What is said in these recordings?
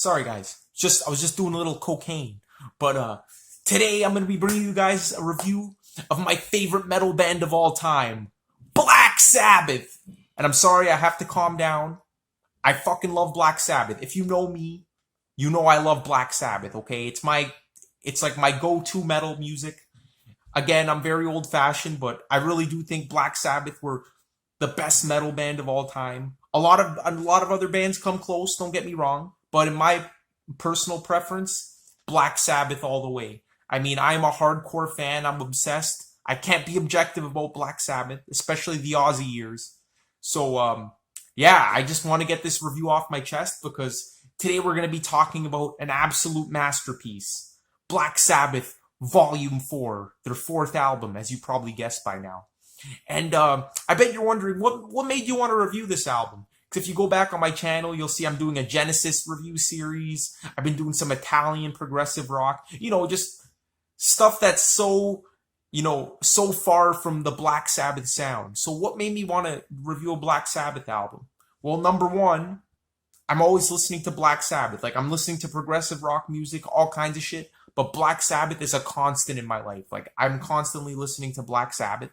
Sorry, guys. I was just doing a little cocaine. But today I'm gonna be bringing you guys a review of my favorite metal band of all time, Black Sabbath. And I'm sorry, I have to calm down. I fucking love Black Sabbath. If you know me, you know I love Black Sabbath. Okay, it's like my go-to metal music. Again, I'm very old-fashioned, but I really do think Black Sabbath were the best metal band of all time. A lot of other bands come close, don't get me wrong, but in my personal preference, Black Sabbath all the way. I mean, I'm a hardcore fan, I'm obsessed. I can't be objective about Black Sabbath, especially the Aussie years. So yeah, I just want to get this review off my chest because today we're going to be talking about an absolute masterpiece, Black Sabbath Volume 4, their fourth album, as you probably guessed by now. And I bet you're wondering, what made you want to review this album? Because if you go back on my channel, you'll see I'm doing a Genesis review series. I've been doing some Italian progressive rock. Just stuff that's so far from the Black Sabbath sound. So what made me want to review a Black Sabbath album? Well, number one, I'm always listening to Black Sabbath. Like, I'm listening to progressive rock music, all kinds of shit. But Black Sabbath is a constant in my life. Like, I'm constantly listening to Black Sabbath.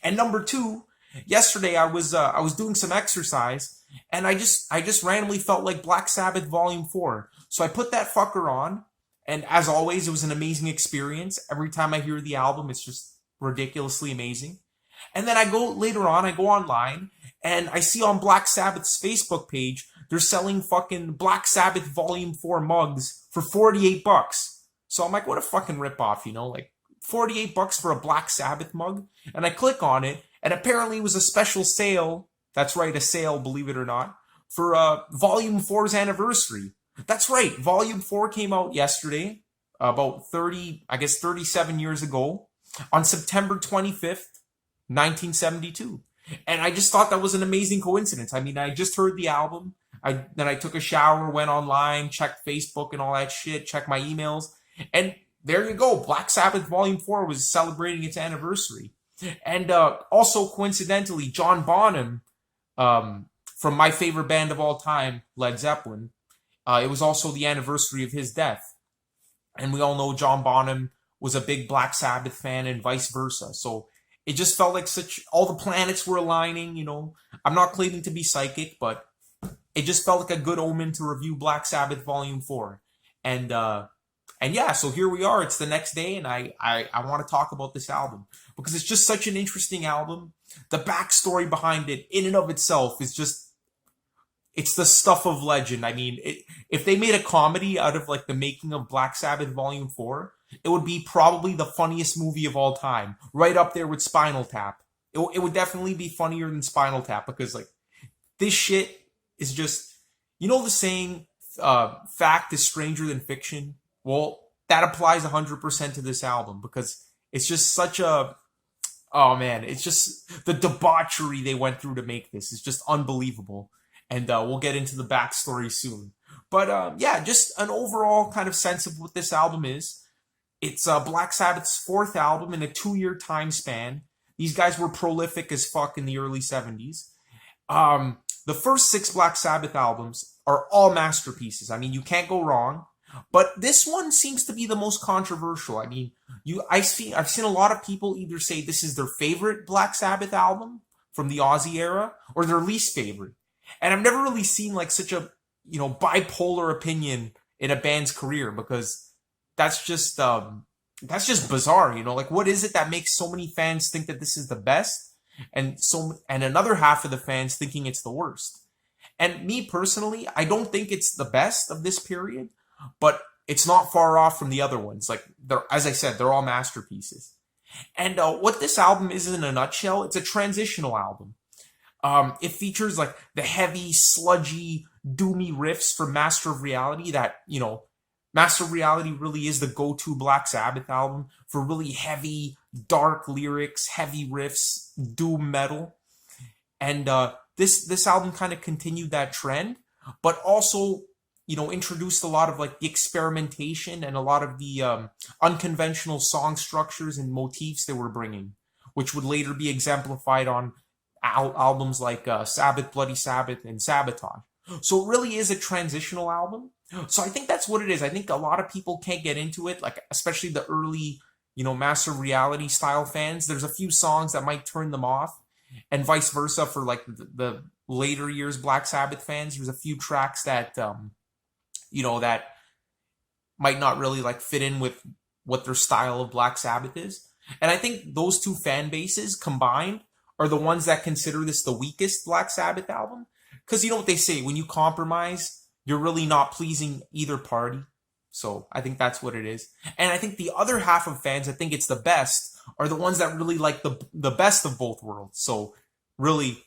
And number two, yesterday I was doing some exercise, and I just randomly felt like Black Sabbath Volume 4. So I put that fucker on, and as always, it was an amazing experience. Every time I hear the album, it's just ridiculously amazing. And then I go online, and I see on Black Sabbath's Facebook page, they're selling fucking Black Sabbath Volume 4 mugs for $48. So I'm like, what a fucking ripoff, like $48 for a Black Sabbath mug? And I click on it, and apparently it was a special sale. That's right, a sale, believe it or not, for Volume 4's anniversary. That's right, Volume 4 came out yesterday, about 37 years ago, on September 25th, 1972. And I just thought that was an amazing coincidence. I mean, I just heard the album. Then I took a shower, went online, checked Facebook and all that shit, checked my emails, and there you go. Black Sabbath Volume 4 was celebrating its anniversary. And also, coincidentally, John Bonham, from my favorite band of all time, Led Zeppelin, it was also the anniversary of his death. And we all know John Bonham was a big Black Sabbath fan and vice versa. So it just felt like all the planets were aligning, I'm not claiming to be psychic, but it just felt like a good omen to review Black Sabbath Volume 4. And yeah, so here we are. It's the next day, and I want to talk about this album because it's just such an interesting album. The backstory behind it, in and of itself, is it's the stuff of legend. I mean, if they made a comedy out of like the making of Black Sabbath Volume 4, it would be probably the funniest movie of all time, right up there with Spinal Tap. It would definitely be funnier than Spinal Tap because like this shit is just, the saying, fact is stranger than fiction. Well, that applies 100% to this album because it's just oh man, it's just the debauchery they went through to make this is just unbelievable. And we'll get into the backstory soon. But yeah, just an overall kind of sense of what this album is. It's Black Sabbath's fourth album in a 2-year time span. These guys were prolific as fuck in the early 70s. The first 6 Black Sabbath albums are all masterpieces. I mean, you can't go wrong. But this one seems to be the most controversial. I mean, I've seen a lot of people either say this is their favorite Black Sabbath album from the Aussie era or their least favorite. And I've never really seen like such a, bipolar opinion in a band's career because that's just bizarre, Like, what is it that makes so many fans think that this is the best and another half of the fans thinking it's the worst? And me personally, I don't think it's the best of this period, but it's not far off from the other ones. Like, as I said, they're all masterpieces. And what this album is in a nutshell, it's a transitional album. It features like the heavy, sludgy, doomy riffs from Master of Reality that, Master of Reality really is the go-to Black Sabbath album for really heavy, dark lyrics, heavy riffs, doom metal. And this album kind of continued that trend, but also introduced a lot of like the experimentation and a lot of the unconventional song structures and motifs they were bringing, which would later be exemplified on albums like Sabbath, Bloody Sabbath, and Sabotage. So it really is a transitional album. So I think that's what it is. I think a lot of people can't get into it, like especially the early, Master Reality style fans. There's a few songs that might turn them off, and vice versa for like the later years Black Sabbath fans. There's a few tracks that that might not really like fit in with what their style of Black Sabbath is. And I think those two fan bases combined are the ones that consider this the weakest Black Sabbath album. Because you know what they say, when you compromise, you're really not pleasing either party. So I think that's what it is. And I think the other half of fans, I think it's the best, are the ones that really like the best of both worlds. So really,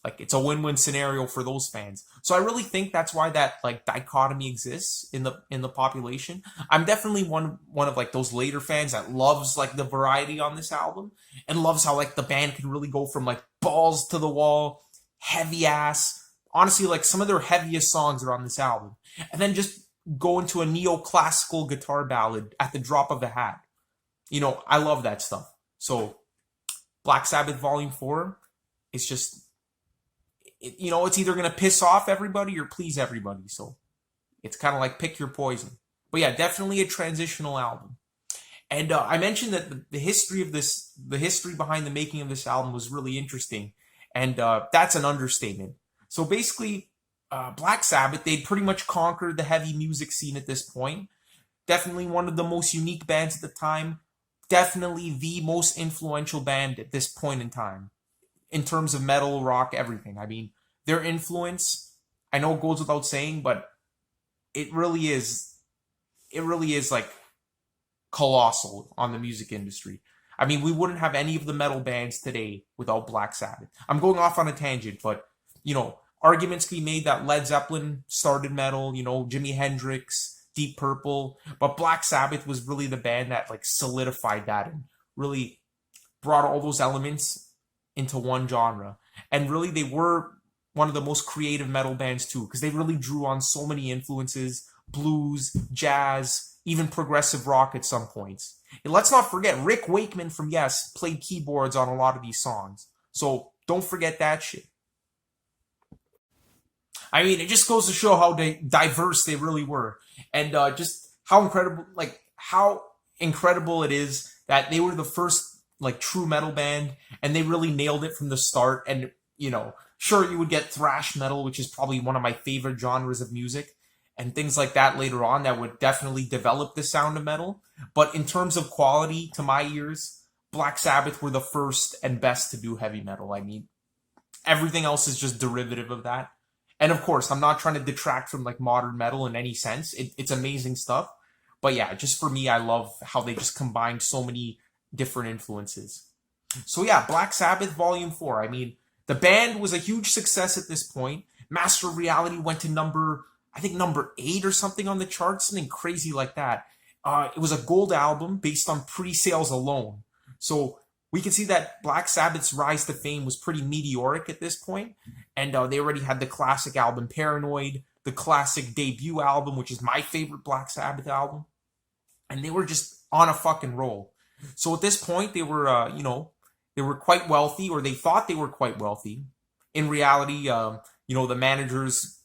like it's a win-win scenario for those fans. So I really think that's why that like dichotomy exists in the population. I'm definitely one of like those later fans that loves like the variety on this album and loves how like the band can really go from like balls to the wall, heavy ass. Honestly, like some of their heaviest songs are on this album. And then just go into a neoclassical guitar ballad at the drop of a hat. I love that stuff. So Black Sabbath Volume 4 is just it's either going to piss off everybody or please everybody. So it's kind of like pick your poison. But yeah, definitely a transitional album. And I mentioned that the history behind the making of this album was really interesting. And that's an understatement. So basically, Black Sabbath, they'd pretty much conquered the heavy music scene at this point. Definitely one of the most unique bands at the time. Definitely the most influential band at this point in time. In terms of metal, rock, everything. I mean, their influence, I know it goes without saying, but it really is like colossal on the music industry. I mean, we wouldn't have any of the metal bands today without Black Sabbath. I'm going off on a tangent, but, arguments can be made that Led Zeppelin started metal, Jimi Hendrix, Deep Purple, but Black Sabbath was really the band that like solidified that and really brought all those elements into one genre. And really they were one of the most creative metal bands too, because they really drew on so many influences, blues, jazz, even progressive rock at some points. And let's not forget, Rick Wakeman from Yes played keyboards on a lot of these songs. So don't forget that shit. I mean, it just goes to show how diverse they really were. And just how incredible it is that they were the first like true metal band and they really nailed it from the start. And, sure, you would get thrash metal, which is probably one of my favorite genres of music, and things like that later on that would definitely develop the sound of metal. But in terms of quality, to my ears, Black Sabbath were the first and best to do heavy metal. I mean, everything else is just derivative of that. And of course, I'm not trying to detract from like modern metal in any sense. It's amazing stuff. But yeah, just for me, I love how they just combined so many different influences. So yeah, Black Sabbath Volume 4. I mean, the band was a huge success at this point. Master Reality went to number 8 or something on the charts, something crazy like that. It was a gold album based on pre-sales alone. So we can see that Black Sabbath's rise to fame was pretty meteoric at this point. And they already had the classic album Paranoid, the classic debut album, which is my favorite Black Sabbath album. And they were just on a fucking roll. So at this point, they were, they were quite wealthy, or they thought they were quite wealthy. In reality, the managers,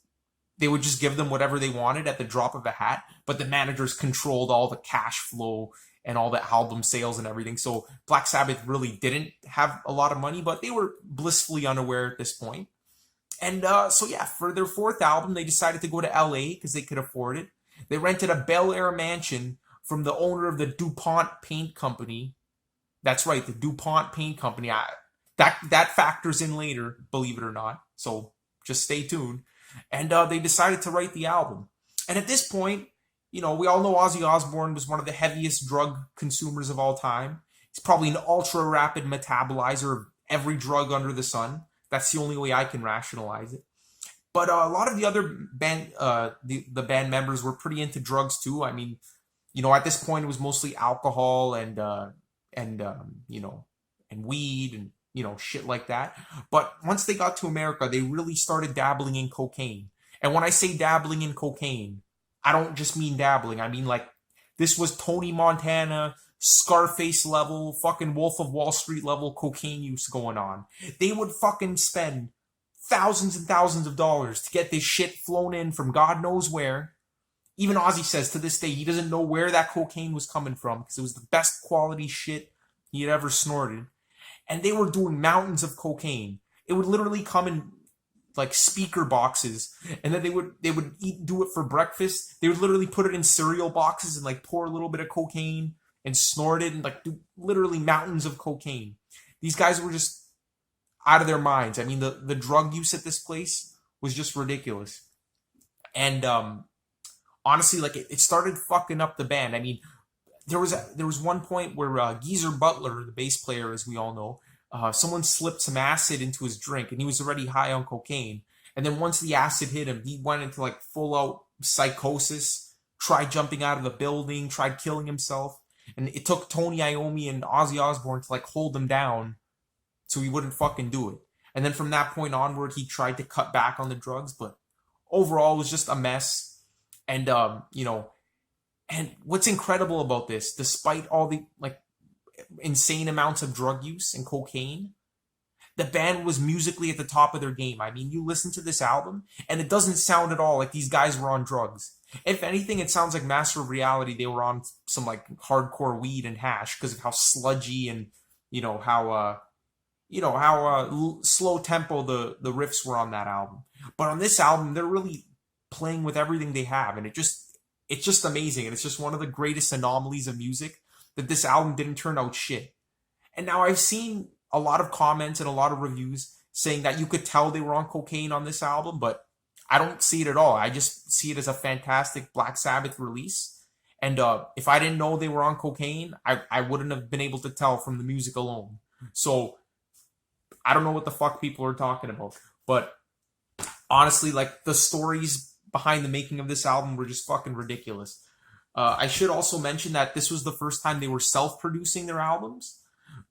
they would just give them whatever they wanted at the drop of a hat, but the managers controlled all the cash flow and all the album sales and everything. So Black Sabbath really didn't have a lot of money, but they were blissfully unaware at this point. And so yeah, for their fourth album, they decided to go to LA because they could afford it. They rented a Bel Air mansion from the owner of the DuPont Paint Company. That's right, the DuPont Paint Company. That factors in later, believe it or not. So just stay tuned. And they decided to write the album. And at this point, we all know Ozzy Osbourne was one of the heaviest drug consumers of all time. He's probably an ultra rapid metabolizer of every drug under the sun. That's the only way I can rationalize it. But a lot of the other band, the band members were pretty into drugs too. I mean, at this point it was mostly alcohol and weed and shit like that. But once they got to America, they really started dabbling in cocaine. And when I say dabbling in cocaine, I don't just mean dabbling. I mean like this was Tony Montana, Scarface level, fucking Wolf of Wall Street level cocaine use going on. They would fucking spend thousands and thousands of dollars to get this shit flown in from God knows where. Even Ozzy says to this day he doesn't know where that cocaine was coming from because it was the best quality shit he had ever snorted. And they were doing mountains of cocaine. It would literally come in like speaker boxes, and then they would do it for breakfast. They would literally put it in cereal boxes and like pour a little bit of cocaine and snort it and like do literally mountains of cocaine. These guys were just out of their minds. I mean, the drug use at this place was just ridiculous. And honestly, like it started fucking up the band. I mean, there was one point where Geezer Butler, the bass player, as we all know, someone slipped some acid into his drink, and he was already high on cocaine. And then once the acid hit him, he went into like full out psychosis, tried jumping out of the building, tried killing himself. And it took Tony Iommi and Ozzy Osbourne to like hold him down so he wouldn't fucking do it. And then from that point onward, he tried to cut back on the drugs, but overall it was just a mess. And and what's incredible about this, despite all the like insane amounts of drug use and cocaine, the band was musically at the top of their game. I mean, you listen to this album and it doesn't sound at all like these guys were on drugs. If anything, it sounds like Master of Reality. They were on some like hardcore weed and hash because of how sludgy and how slow tempo the riffs were on that album. But on this album, they're really playing with everything they have, and it's just amazing. And it's just one of the greatest anomalies of music that this album didn't turn out shit. And now I've seen a lot of comments and a lot of reviews saying that you could tell they were on cocaine on this album, but I don't see it at all. I just see it as a fantastic Black Sabbath release. And if I didn't know they were on cocaine, I wouldn't have been able to tell from the music alone. So I don't know what the fuck people are talking about. But honestly, like, the stories behind the making of this album were just fucking ridiculous. I should also mention that this was the first time they were self-producing their albums.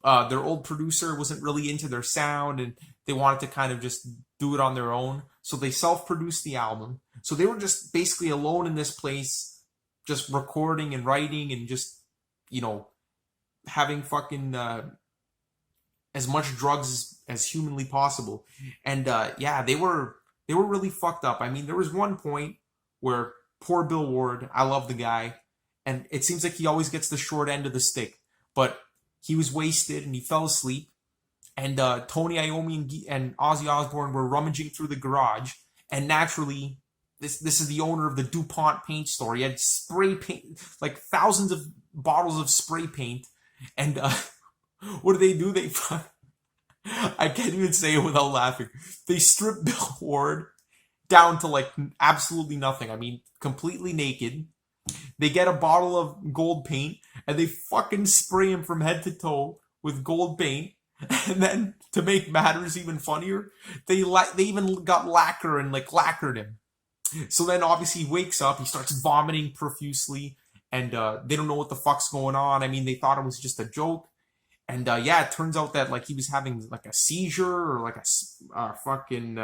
Their old producer wasn't really into their sound, and they wanted to kind of just do it on their own. So they self-produced the album. So they were just basically alone in this place, just recording and writing and just, having fucking as much drugs as humanly possible. And they were really fucked up. I mean, there was one point where poor Bill Ward, I love the guy, and it seems like he always gets the short end of the stick, but he was wasted and he fell asleep. And Tony Iommi and Ozzy Osbourne were rummaging through the garage, and naturally, this is the owner of the DuPont paint store. He had spray paint, like thousands of bottles of spray paint, and what do? They I can't even say it without laughing. They stripped Bill Ward down to like absolutely nothing. I mean, completely naked. They get a bottle of gold paint and they fucking spray him from head to toe with gold paint. And then to make matters even funnier, they even got lacquer and like lacquered him. So then obviously he wakes up, he starts vomiting profusely, and they don't know what the fuck's going on. I mean, they thought it was just a joke. And it turns out that like he was having like a seizure or like a fucking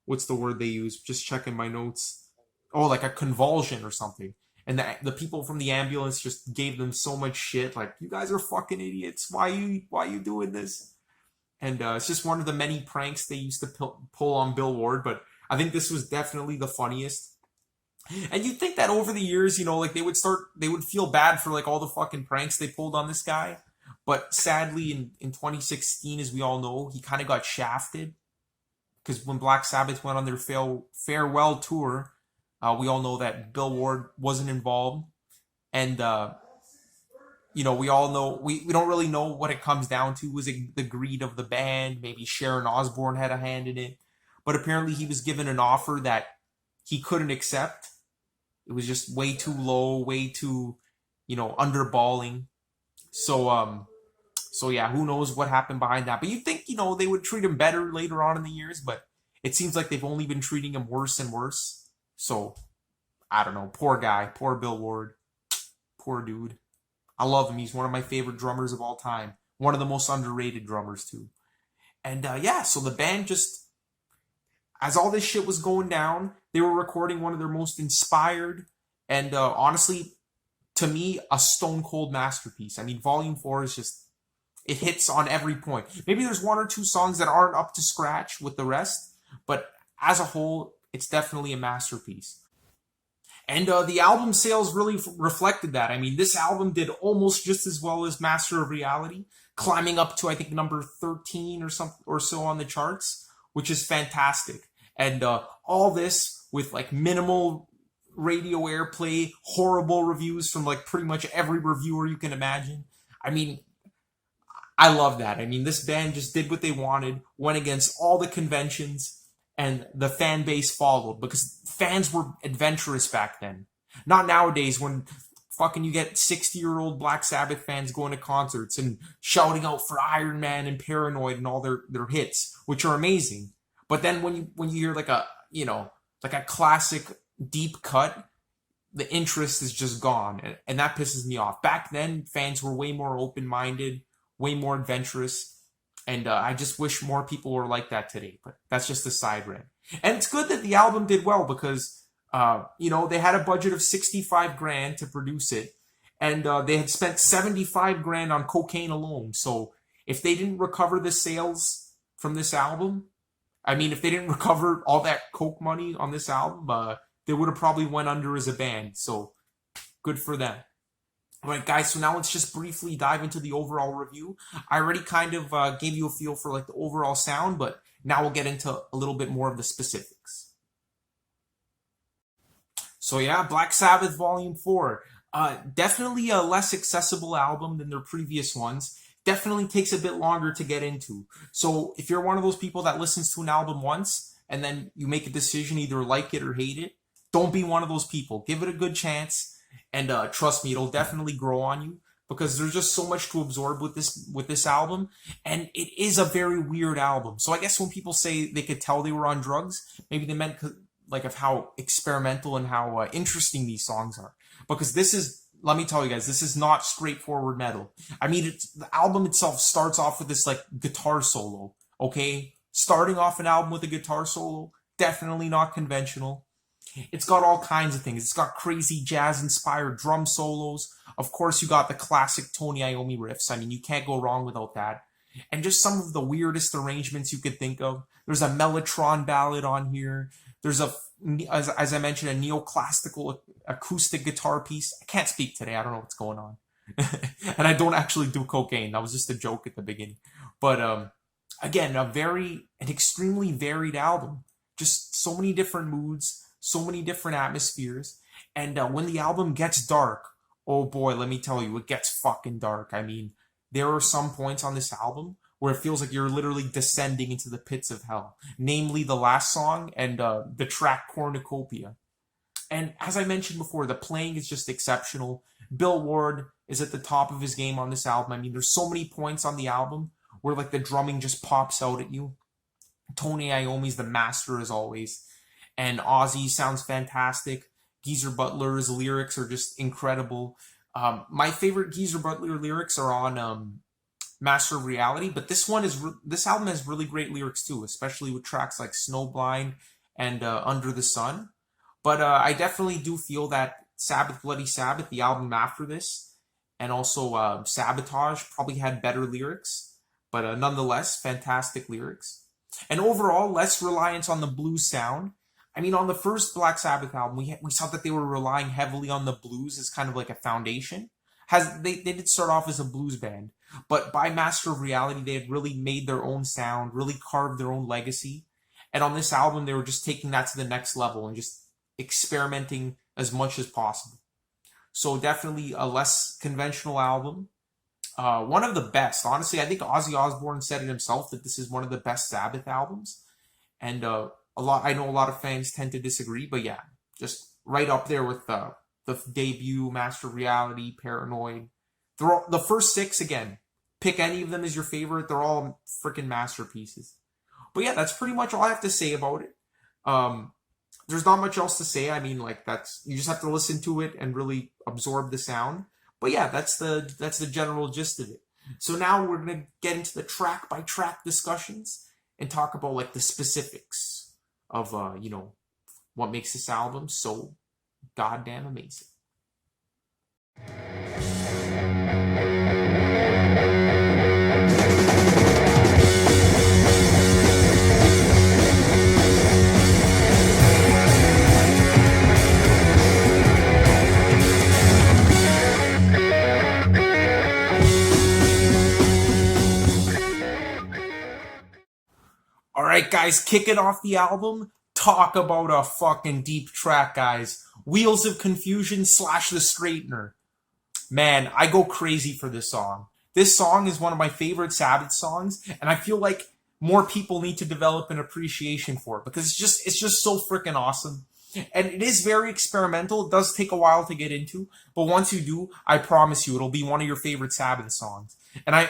what's the word they use? Just checking my notes. Oh, like a convulsion or something. And the people from the ambulance just gave them so much shit. Like, you guys are fucking idiots. Why you doing this? And it's just one of the many pranks they used to pull on Bill Ward. But I think this was definitely the funniest. And you'd think that over the years, like they would feel bad for like all the fucking pranks they pulled on this guy. But sadly, in 2016, as we all know, he kind of got shafted. Because when Black Sabbath went on their farewell tour, we all know that Bill Ward wasn't involved. And, we all know, we don't really know what it comes down to. Was it the greed of the band? Maybe Sharon Osbourne had a hand in it. But apparently he was given an offer that he couldn't accept. It was just way too low, way too, underballing. So yeah, who knows what happened behind that. But you'd think, they would treat him better later on in the years, but it seems like they've only been treating him worse and worse. So, I don't know. Poor guy. Poor Bill Ward. Poor dude. I love him. He's one of my favorite drummers of all time. One of the most underrated drummers, too. And so the band just, as all this shit was going down, they were recording one of their most inspired and honestly, to me, a stone cold masterpiece. I mean, Volume 4 is just, it hits on every point. Maybe there's one or two songs that aren't up to scratch with the rest, but as a whole, it's definitely a masterpiece. And the album sales really reflected that. I mean, this album did almost just as well as Master of Reality, climbing up to I think number 13 or something or so on the charts, which is fantastic. And all this with like minimal radio airplay, horrible reviews from like pretty much every reviewer you can imagine. I mean, I love that. I mean, this band just did what they wanted, went against all the conventions, and the fan base followed because fans were adventurous back then. Not nowadays when fucking you get 60-year-old Black Sabbath fans going to concerts and shouting out for Iron Man and Paranoid and all their hits, which are amazing. But then when you hear like a, you know, like a classic deep cut, the interest is just gone, and that pisses me off. Back then, fans were way more open-minded, way more adventurous, and I just wish more people were like that today. But that's just a side rant. And it's good that the album did well because, you know, they had a budget of 65 grand to produce it, and they had spent 75 grand on cocaine alone. So if they didn't recover the sales from this album, I mean, if they didn't recover all that coke money on this album, they would have probably went under as a band. So good for them. All right, guys, so now let's just briefly dive into the overall review. I already kind of gave you a feel for like the overall sound, but now we'll get into a little bit more of the specifics. So yeah, Black Sabbath Volume 4. Definitely a less accessible album than their previous ones. Definitely takes a bit longer to get into. So if you're one of those people that listens to an album once and then you make a decision, either like it or hate it, don't be one of those people. Give it a good chance. And trust me, it'll definitely grow on you because there's just so much to absorb with this album, and it is a very weird album. So I guess when people say they could tell they were on drugs, maybe they meant like of how experimental and how interesting these songs are. Because this is, let me tell you guys, this is not straightforward metal. I mean, the album itself starts off with this like guitar solo. Okay, starting off an album with a guitar solo, definitely not conventional. It's got all kinds of things. It's got crazy jazz-inspired drum solos. Of course, you got the classic Tony Iommi riffs. I mean, you can't go wrong without that. And just some of the weirdest arrangements you could think of. There's a Mellotron ballad on here. There's as I mentioned, a neoclassical acoustic guitar piece. I can't speak today. I don't know what's going on. And I don't actually do cocaine. That was just a joke at the beginning. But again, an extremely varied album. Just so many different moods, so many different atmospheres. And when the album gets dark, oh boy, let me tell you, it gets fucking dark. I mean, there are some points on this album where it feels like you're literally descending into the pits of hell. Namely, the last song and the track Cornucopia. And as I mentioned before, the playing is just exceptional. Bill Ward is at the top of his game on this album. I mean, there's so many points on the album where like the drumming just pops out at you. Tony Iommi's the master as always. And Ozzy sounds fantastic. Geezer Butler's lyrics are just incredible. My favorite Geezer Butler lyrics are on Master of Reality, but this album has really great lyrics too, especially with tracks like Snowblind and Under the Sun. But I definitely do feel that Sabbath Bloody Sabbath, the album after this, and also Sabotage probably had better lyrics, but nonetheless, fantastic lyrics. And overall, less reliance on the blues sound. I mean, on the first Black Sabbath album, we saw that they were relying heavily on the blues as kind of like a foundation. They did start off as a blues band, but by Master of Reality, they had really made their own sound, really carved their own legacy. And on this album, they were just taking that to the next level and just experimenting as much as possible. So definitely a less conventional album. One of the best. Honestly, I think Ozzy Osbourne said it himself that this is one of the best Sabbath albums. And I know a lot of fans tend to disagree, but yeah, just right up there with the debut, Master of Reality, Paranoid. The first six, again, pick any of them as your favorite. They're all freaking masterpieces. But yeah, that's pretty much all I have to say about it. There's not much else to say. I mean, like you just have to listen to it and really absorb the sound. But yeah, that's the general gist of it. So now we're gonna get into the track by track discussions and talk about like the specifics of what makes this album so goddamn amazing. guys, kicking off the album, talk about a fucking deep track, guys. Wheels of Confusion / The Straightener. Man, I go crazy for this song. This song is one of my favorite Sabbath songs, and I feel like more people need to develop an appreciation for it because it's just so freaking awesome. And it is very experimental. It does take a while to get into, but once you do, I promise you it'll be one of your favorite Sabbath songs. And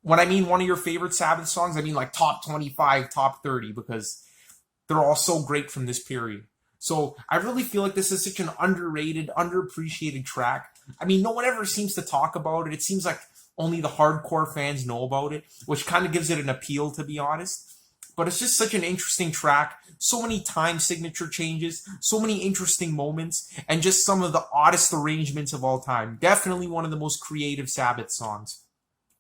when I mean one of your favorite Sabbath songs, I mean like top 25, top 30, because they're all so great from this period. So I really feel like this is such an underrated, underappreciated track. I mean, no one ever seems to talk about it. It seems like only the hardcore fans know about it, which kind of gives it an appeal, to be honest. But it's just such an interesting track. So many time signature changes, so many interesting moments, and just some of the oddest arrangements of all time. Definitely one of the most creative Sabbath songs.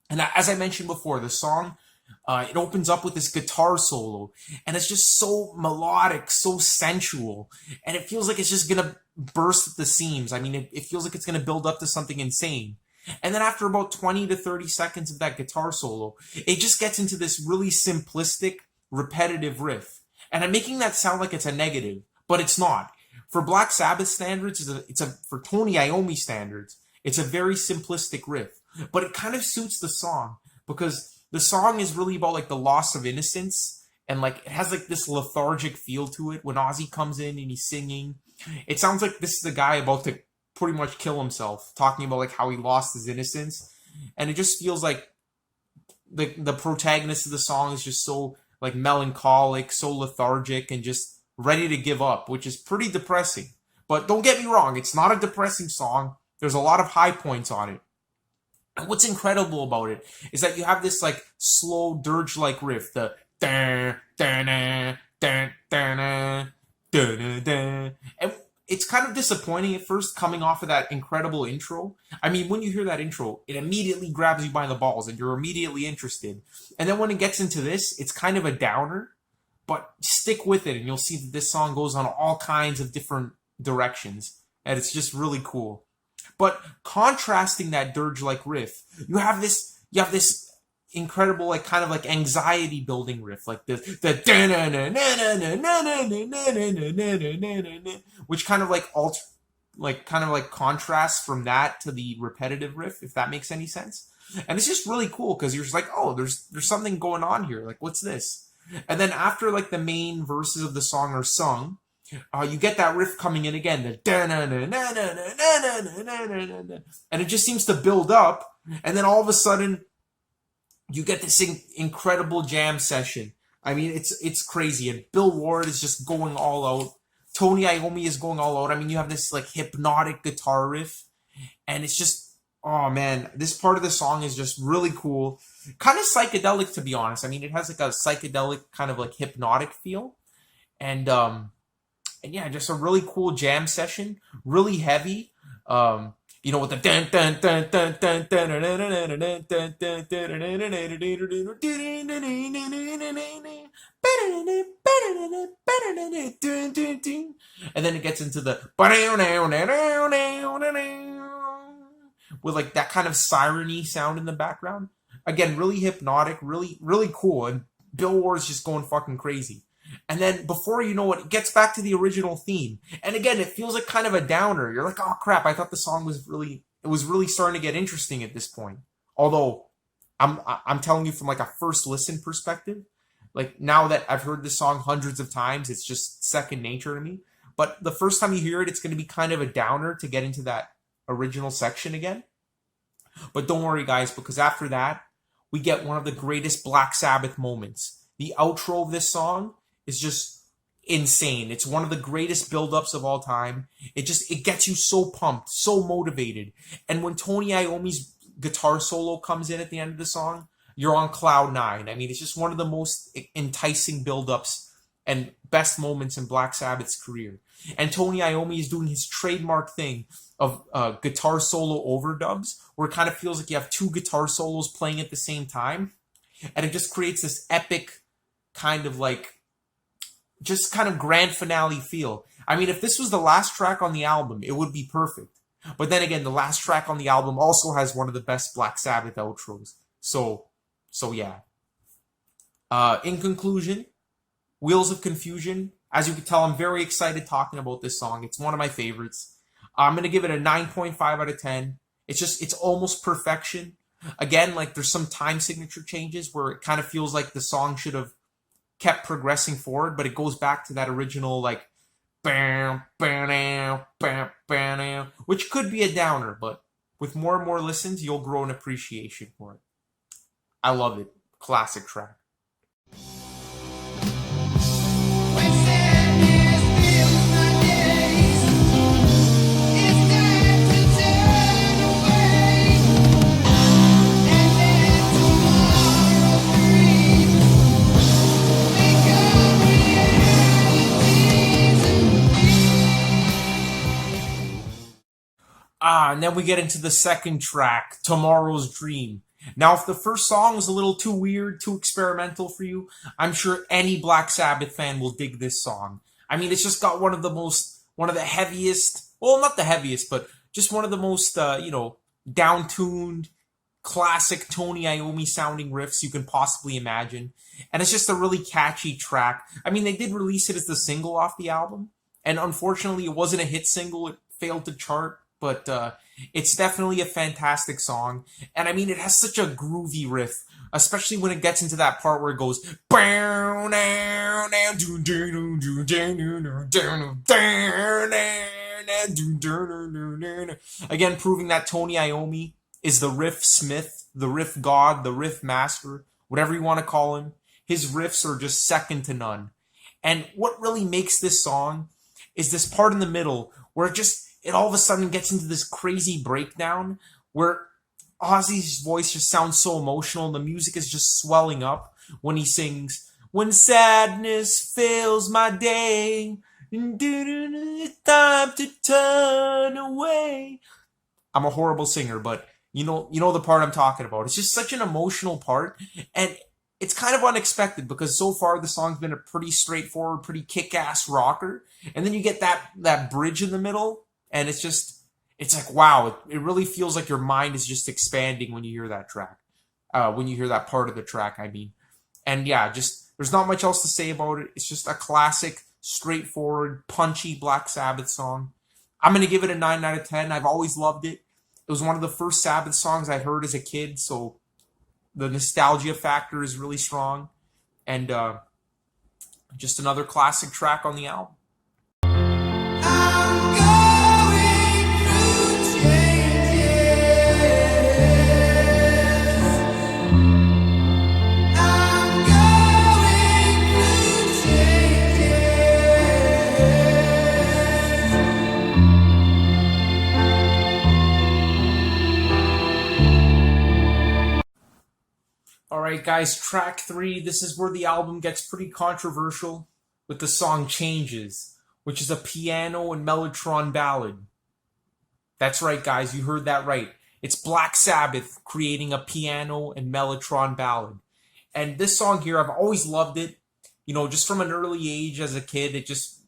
And as I mentioned before, the song, it opens up with this guitar solo, and it's just so melodic, so sensual, and it feels like it's just gonna burst at the seams. I mean, it feels like it's gonna build up to something insane. And then after about 20 to 30 seconds of that guitar solo, it just gets into this really simplistic, repetitive riff. And I'm making that sound like it's a negative, but it's not. For Black Sabbath standards, for Tony Iommi standards, it's a very simplistic riff. But it kind of suits the song, because the song is really about like the loss of innocence, and like it has like this lethargic feel to it. When Ozzy comes in and he's singing, it sounds like this is the guy about to pretty much kill himself, talking about like how he lost his innocence. And it just feels like the protagonist of the song is just so like melancholic, so lethargic, and just ready to give up, which is pretty depressing. But don't get me wrong, it's not a depressing song. There's a lot of high points on it. And what's incredible about it is that you have this like slow dirge-like riff, the da da da da da da da, and it's kind of disappointing at first coming off of that incredible intro. I mean, when you hear that intro, it immediately grabs you by the balls and you're immediately interested. And then when it gets into this, it's kind of a downer, but stick with it and you'll see that this song goes on all kinds of different directions, and it's just really cool. But contrasting that dirge-like riff, you have this incredible, like kind of like anxiety building riff, like the which kind of like contrasts from that to the repetitive riff, if that makes any sense. And it's just really cool because you're just like, oh, there's something going on here. Like, what's this? And then after like the main verses of the song are sung, you get that riff coming in again, and it just seems to build up, and then all of a sudden you get this incredible jam session. I mean, it's crazy, and Bill Ward is just going all out. Tony Iommi is going all out. I mean, you have this like hypnotic guitar riff, and it's just, oh man, this part of the song is just really cool. Kind of psychedelic, to be honest. I mean, it has like a psychedelic kind of like hypnotic feel, and yeah, just a really cool jam session, really heavy. You know, with the dun dun dun dun dun dun and then it gets into the with like that kind of siren-y sound in the background. Again, really hypnotic, really, really cool, and Bill Ward's just going fucking crazy. And then before you know it gets back to the original theme. And again, it feels like kind of a downer. You're like, oh crap, I thought the song was really starting to get interesting at this point. Although I'm telling you from like a first listen perspective, like now that I've heard this song hundreds of times, it's just second nature to me. But the first time you hear it, it's going to be kind of a downer to get into that original section again. But don't worry, guys, because after that, we get one of the greatest Black Sabbath moments. The outro of this song is just insane. It's one of the greatest build-ups of all time. It gets you so pumped, so motivated. And when Tony Iommi's guitar solo comes in at the end of the song, you're on cloud nine. I mean, it's just one of the most enticing build-ups and best moments in Black Sabbath's career. And Tony Iommi is doing his trademark thing of guitar solo overdubs, where it kind of feels like you have two guitar solos playing at the same time. And it just creates this epic kind of like, just kind of grand finale feel. I mean, if this was the last track on the album, it would be perfect. But then again, the last track on the album also has one of the best Black Sabbath outros. So yeah. In conclusion, Wheels of Confusion. As you can tell, I'm very excited talking about this song. It's one of my favorites. I'm gonna give it a 9.5 out of 10. It's almost perfection. Again, like there's some time signature changes where it kind of feels like the song should have kept progressing forward, but it goes back to that original like bam, bam, bam, bam, which could be a downer, but with more and more listens, you'll grow an appreciation for it. I love it. Classic track. And then we get into the second track, Tomorrow's Dream. Now, if the first song was a little too weird, too experimental for you, I'm sure any Black Sabbath fan will dig this song. I mean, it's just got one of the heaviest, well, not the heaviest, but just one of the most, down-tuned, classic Tony Iommi sounding riffs you can possibly imagine. And it's just a really catchy track. I mean, they did release it as the single off the album, and unfortunately, it wasn't a hit single. It failed to chart. But it's definitely a fantastic song. And I mean, it has such a groovy riff, especially when it gets into that part where it goes, again, proving that Tony Iommi is the riff smith, the riff god, the riff master, whatever you want to call him. His riffs are just second to none. And what really makes this song is this part in the middle where it all of a sudden gets into this crazy breakdown where Ozzy's voice just sounds so emotional and the music is just swelling up when he sings, "When sadness fills my day, it's time to turn away." I'm a horrible singer, but you know the part I'm talking about. It's just such an emotional part, and it's kind of unexpected because so far the song's been a pretty straightforward, pretty kick-ass rocker, and then you get that bridge in the middle. And it's like, wow, it really feels like your mind is just expanding when you hear that track. When you hear that part of the track, I mean. And yeah, there's not much else to say about it. It's just a classic, straightforward, punchy Black Sabbath song. I'm going to give it a 9 out of 10. I've always loved it. It was one of the first Sabbath songs I heard as a kid, so the nostalgia factor is really strong. And just another classic track on the album. Alright guys, track 3, this is where the album gets pretty controversial with the song Changes, which is a piano and mellotron ballad. That's right guys, you heard that right. It's Black Sabbath creating a piano and mellotron ballad. And this song here, I've always loved it. You know, just from an early age as a kid, it just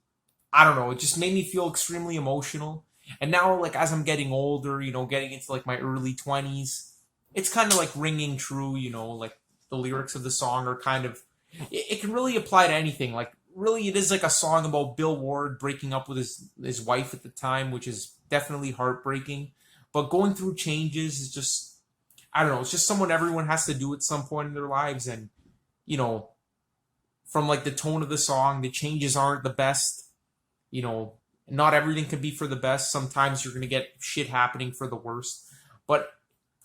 made me feel extremely emotional. And now, like, as I'm getting older, getting into like my early 20s, it's kind of like ringing true, like the lyrics of the song are kind of, it can really apply to anything. Like, really, it is like a song about Bill Ward breaking up with his wife at the time, which is definitely heartbreaking. But going through changes is just, I don't know, it's just someone everyone has to do at some point in their lives. And, from like the tone of the song, the changes aren't the best. Not everything can be for the best. Sometimes you're going to get shit happening for the worst. But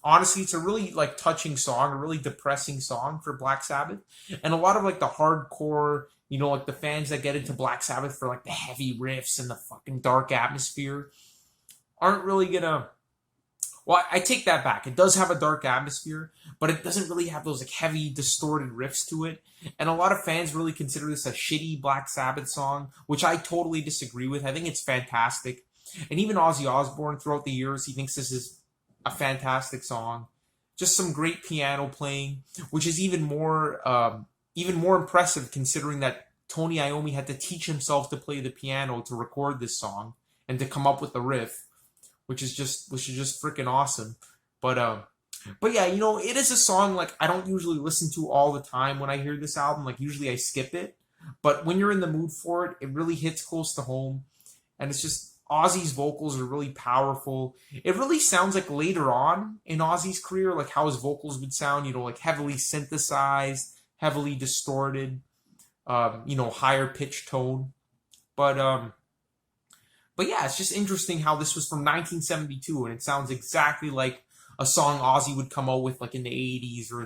honestly, it's a really like touching song, a really depressing song for Black Sabbath. And a lot of like the hardcore, like the fans that get into Black Sabbath for like the heavy riffs and the fucking dark atmosphere aren't really gonna, well, I take that back. It does have a dark atmosphere, but it doesn't really have those like heavy distorted riffs to it. And a lot of fans really consider this a shitty Black Sabbath song, which I totally disagree with. I think it's fantastic. And even Ozzy Osbourne throughout the years, he thinks this is a fantastic song. Just some great piano playing, which is even more impressive considering that Tony Iommi had to teach himself to play the piano to record this song and to come up with the riff, which is just freaking awesome. But yeah, it is a song like I don't usually listen to all the time when I hear this album. Like usually I skip it, But when you're in the mood for it, it really hits close to home. And it's just Ozzy's vocals are really powerful. It really sounds like later on in Ozzy's career, like how his vocals would sound, like heavily synthesized, heavily distorted, higher pitched tone. But but yeah, it's just interesting how this was from 1972, and it sounds exactly like a song Ozzy would come out with, like in the 80s or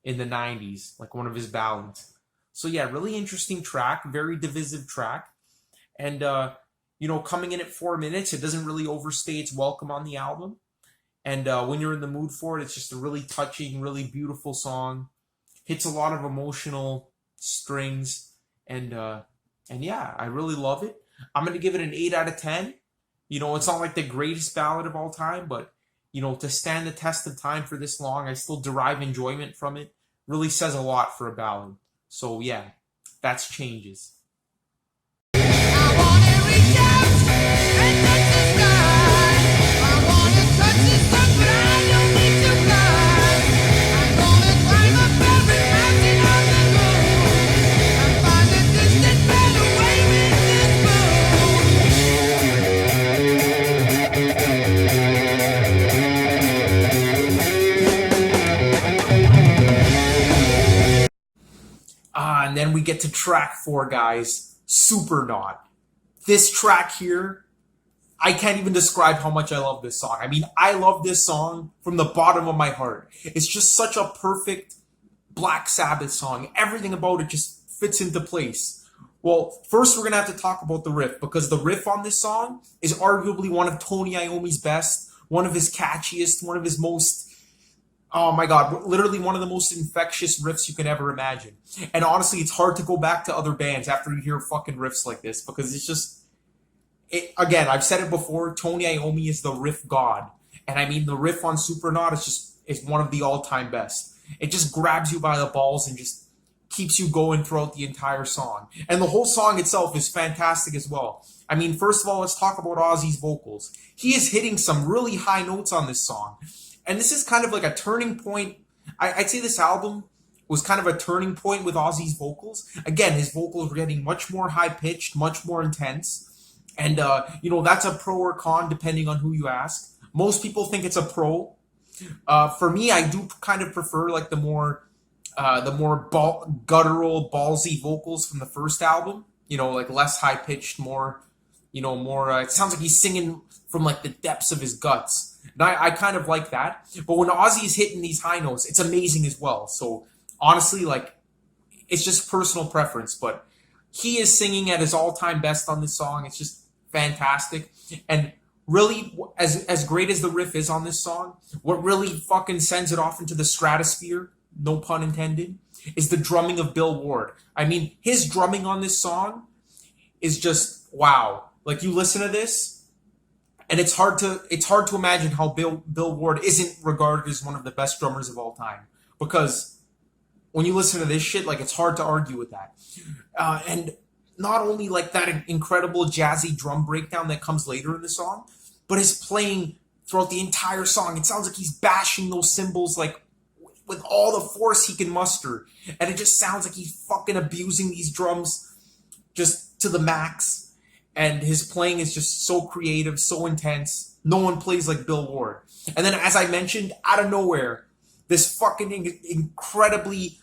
in the 90s, like one of his ballads. So yeah, really interesting track, very divisive track, and coming in at 4 minutes, it doesn't really overstay its welcome on the album. And when you're in the mood for it, it's just a really touching, really beautiful song. Hits a lot of emotional strings, and yeah, I really love it. I'm gonna give it an 8 out of 10. It's not like the greatest ballad of all time, but to stand the test of time for this long, I still derive enjoyment from it. Really says a lot for a ballad. So yeah, that's Changes. And then we get to track 4, guys. Supernaut. This track here, I can't even describe how much I love this song. I mean, I love this song from the bottom of my heart. It's just such a perfect Black Sabbath song. Everything about it just fits into place. Well, first we're going to have to talk about the riff, because the riff on this song is arguably one of Tony Iommi's best, one of his catchiest, one of his most, oh my God, literally one of the most infectious riffs you can ever imagine. And honestly, it's hard to go back to other bands after you hear fucking riffs like this, because it's just, again, I've said it before, Tony Iommi is the riff god. And I mean, the riff on Supernaut is one of the all-time best. It just grabs you by the balls and just keeps you going throughout the entire song. And the whole song itself is fantastic as well. I mean, first of all, let's talk about Ozzy's vocals. He is hitting some really high notes on this song. And this is kind of like a turning point. I'd say this album was kind of a turning point with Ozzy's vocals. Again, his vocals were getting much more high-pitched, much more intense. And, that's a pro or con depending on who you ask. Most people think it's a pro. For me, I do kind of prefer like the more guttural, ballsy vocals from the first album. Like less high-pitched, more, it sounds like he's singing from like the depths of his guts. And I kind of like that. But when Ozzy's hitting these high notes, it's amazing as well. So honestly, like, it's just personal preference. But he is singing at his all-time best on this song. It's just fantastic. And really, as great as the riff is on this song, what really fucking sends it off into the stratosphere, no pun intended, is the drumming of Bill Ward. I mean, his drumming on this song is just wow. Like, you listen to this, and it's hard to imagine how Bill Ward isn't regarded as one of the best drummers of all time. Because when you listen to this shit, like, it's hard to argue with that. And not only like that incredible jazzy drum breakdown that comes later in the song, but his playing throughout the entire song. It sounds like he's bashing those cymbals like with all the force he can muster. And it just sounds like he's fucking abusing these drums just to the max. And his playing is just so creative, so intense. No one plays like Bill Ward. And then, as I mentioned, out of nowhere, this fucking incredibly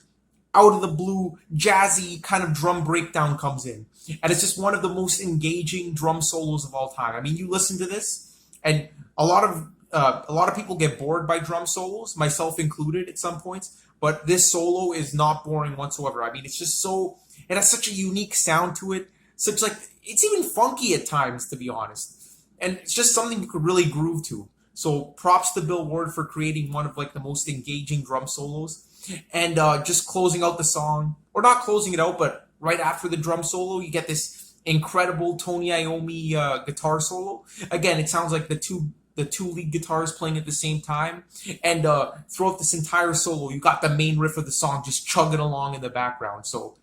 out of the blue, jazzy kind of drum breakdown comes in. And it's just one of the most engaging drum solos of all time. I mean, you listen to this, and a lot of people get bored by drum solos, myself included at some points, but this solo is not boring whatsoever. I mean, it's just it has such a unique sound to it, it's even funky at times, to be honest. And it's just something you could really groove to. So props to Bill Ward for creating one of like the most engaging drum solos. And just closing out the song, or not closing it out, but right after the drum solo, you get this incredible Tony Iommi guitar solo. Again, it sounds like the two lead guitars playing at the same time. And throughout this entire solo, you got the main riff of the song just chugging along in the background. So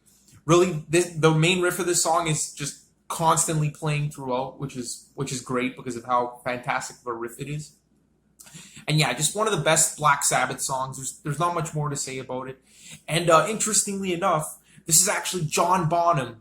really, the main riff of this song is just constantly playing throughout, which is great because of how fantastic of a riff it is. And yeah, just one of the best Black Sabbath songs. There's not much more to say about it. And interestingly enough, This is actually John Bonham.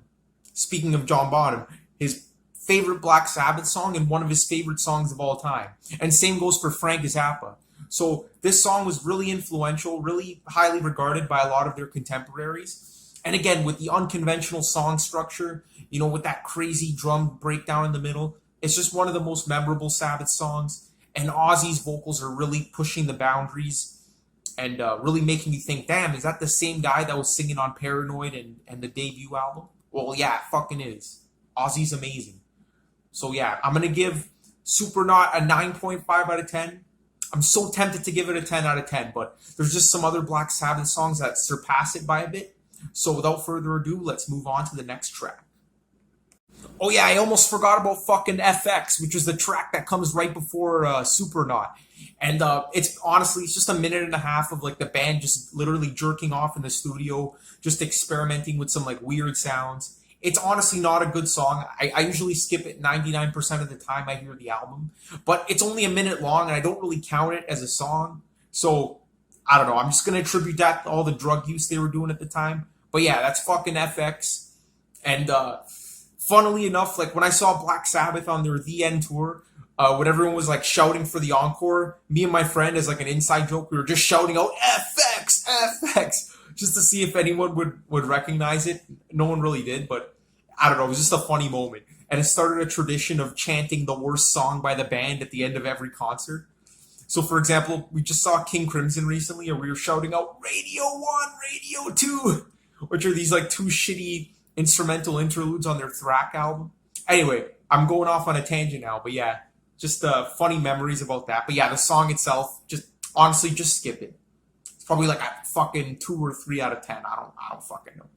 Speaking of John Bonham, his favorite Black Sabbath song and one of his favorite songs of all time. And same goes for Frank Zappa. So this song was really influential, really highly regarded by a lot of their contemporaries. And again, with the unconventional song structure, you know, with that crazy drum breakdown in the middle, it's just one of the most memorable Sabbath songs. And Ozzy's vocals are really pushing the boundaries and really making you think, damn, is that the same guy that was singing on Paranoid and the debut album? Well, yeah, it fucking is. Ozzy's amazing. So yeah, I'm going to give Supernaut a 9.5 out of 10. I'm so tempted to give it a 10 out of 10, but there's just some other Black Sabbath songs that surpass it by a bit. So without further ado, let's move on to the next track. Oh yeah, I almost forgot about fucking FX, which is the track that comes right before Supernaut. And it's just a minute and a half of like the band just literally jerking off in the studio, just experimenting with some like weird sounds. It's honestly not a good song. I usually skip it 99% of the time I hear the album, but it's only a minute long and I don't really count it as a song. So I don't know. I'm just going to attribute that to all the drug use they were doing at the time. But yeah, that's fucking FX. And funnily enough, like when I saw Black Sabbath on their The End tour, when everyone was like shouting for the encore, me and my friend, as like an inside joke, we were just shouting out FX, FX, just to see if anyone would recognize it. No one really did, but I don't know. It was just a funny moment. And it started a tradition of chanting the worst song by the band at the end of every concert. So, for example, we just saw King Crimson recently, and we were shouting out Radio 1, Radio 2, which are these like two shitty instrumental interludes on their Thrack album. Anyway, I'm going off on a tangent now, but yeah, just funny memories about that. But yeah, the song itself, just honestly, just skip it. It's probably like a fucking 2 or 3 out of 10. I don't fucking know.